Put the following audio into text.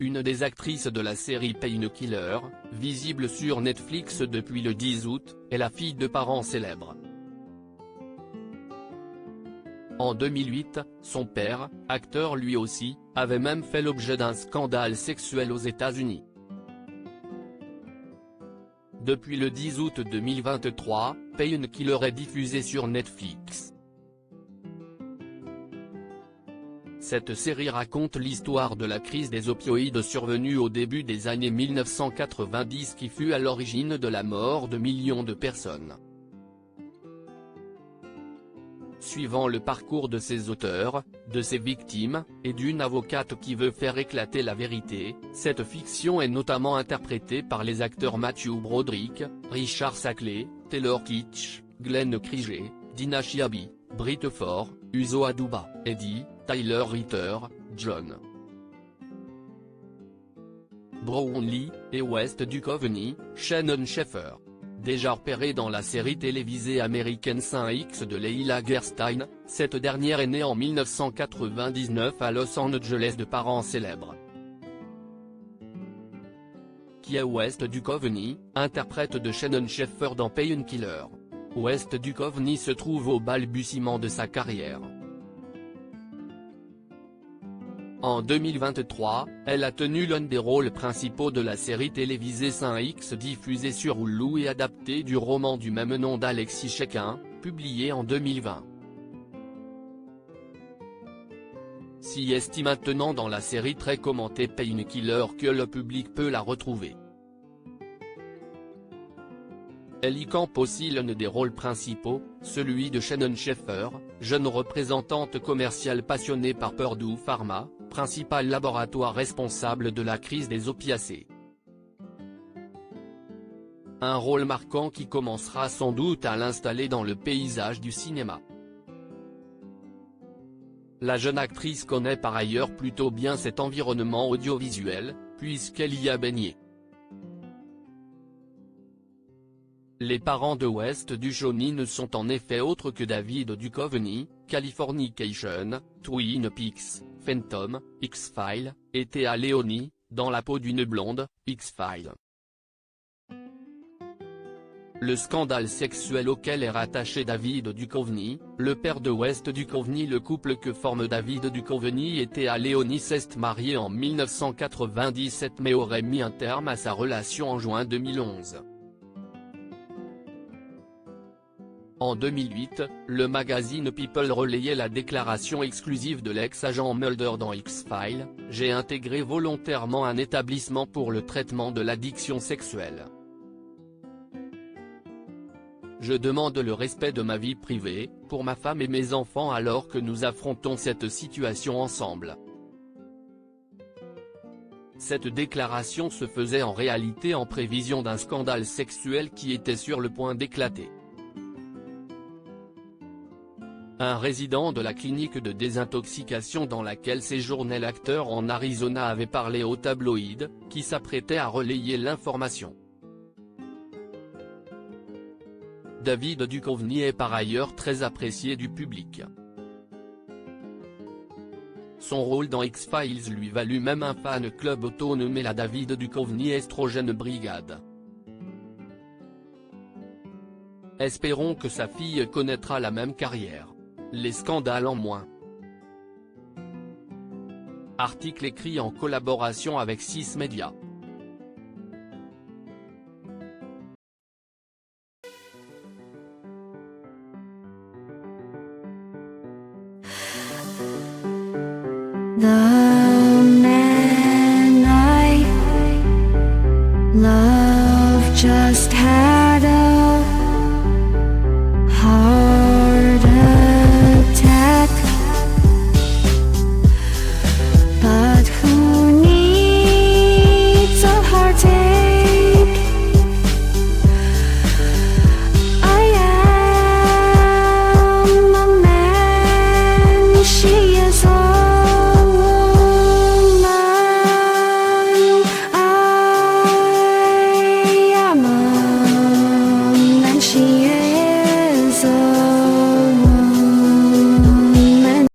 une des actrices de la série Painkiller Killer, visible sur Netflix depuis le 10 août, est la fille de parents célèbres. En 2008, son père, acteur lui aussi, avait même fait l'objet d'un scandale sexuel aux États-Unis. Depuis le 10 août 2023, Painkiller Killer est diffusé sur Netflix. Cette série raconte l'histoire de la crise des opioïdes survenue au début des années 1990 qui fut à l'origine de la mort de millions de personnes. Suivant le parcours de ses auteurs, de ses victimes, et d'une avocate qui veut faire éclater la vérité, cette fiction est notamment interprétée par les acteurs Matthew Broderick, Richard Sackley, Taylor Kitsch, Glenn Kriger, Dina Chiabi, Britt Ford, Uzo Aduba, Eddie, Tyler Ritter, John Brownlee, et West Duchovny, Shannon Sheffer. Déjà repérée dans la série télévisée américaine Saint X de Leila Gerstein, cette dernière est née en 1999 à Los Angeles de parents célèbres. Qui est West Duchovny, interprète de Shannon Sheffer dans Painkiller Killer. West Duchovny se trouve au balbutiement de sa carrière. En 2023, elle a tenu l'un des rôles principaux de la série télévisée Saint X diffusée sur Hulu et adaptée du roman du même nom d'Alexis Shekin, publié en 2020. S'y est maintenant dans la série très commentée Painkiller Killer que le public peut la retrouver. Elle y campe aussi l'un des rôles principaux, celui de Shannon Sheffer, jeune représentante commerciale passionnée par Purdue Pharma, principal laboratoire responsable de la crise des opiacés. Un rôle marquant qui commencera sans doute à l'installer dans le paysage du cinéma. La jeune actrice connaît par ailleurs plutôt bien cet environnement audiovisuel, puisqu'elle y a baigné. Les parents de West Duchovny ne sont en effet autres que David Duchovny, Californication, Twin Peaks, Phantom, X-Files, et Téa Leoni, dans la peau d'une blonde, X-Files. Le scandale sexuel auquel est rattaché David Duchovny, le père de West Duchovny. Le couple que forment David Duchovny et Téa Leoni s'est marié en 1997 mais aurait mis un terme à sa relation en juin 2011. En 2008, le magazine People relayait la déclaration exclusive de l'ex-agent Mulder dans X-Files, « J'ai intégré volontairement un établissement pour le traitement de l'addiction sexuelle. Je demande le respect de ma vie privée, pour ma femme et mes enfants alors que nous affrontons cette situation ensemble. » Cette déclaration se faisait en réalité en prévision d'un scandale sexuel qui était sur le point d'éclater. Un résident de la clinique de désintoxication dans laquelle séjournait l'acteur en Arizona avait parlé au tabloïd, qui s'apprêtait à relayer l'information. David Duchovny est par ailleurs très apprécié du public. Son rôle dans X-Files lui valut même un fan club autonommé la David Duchovny Estrogen Brigade. Espérons que sa fille connaîtra la même carrière. Les scandales en moins. Article écrit en collaboration avec 6 médias. 나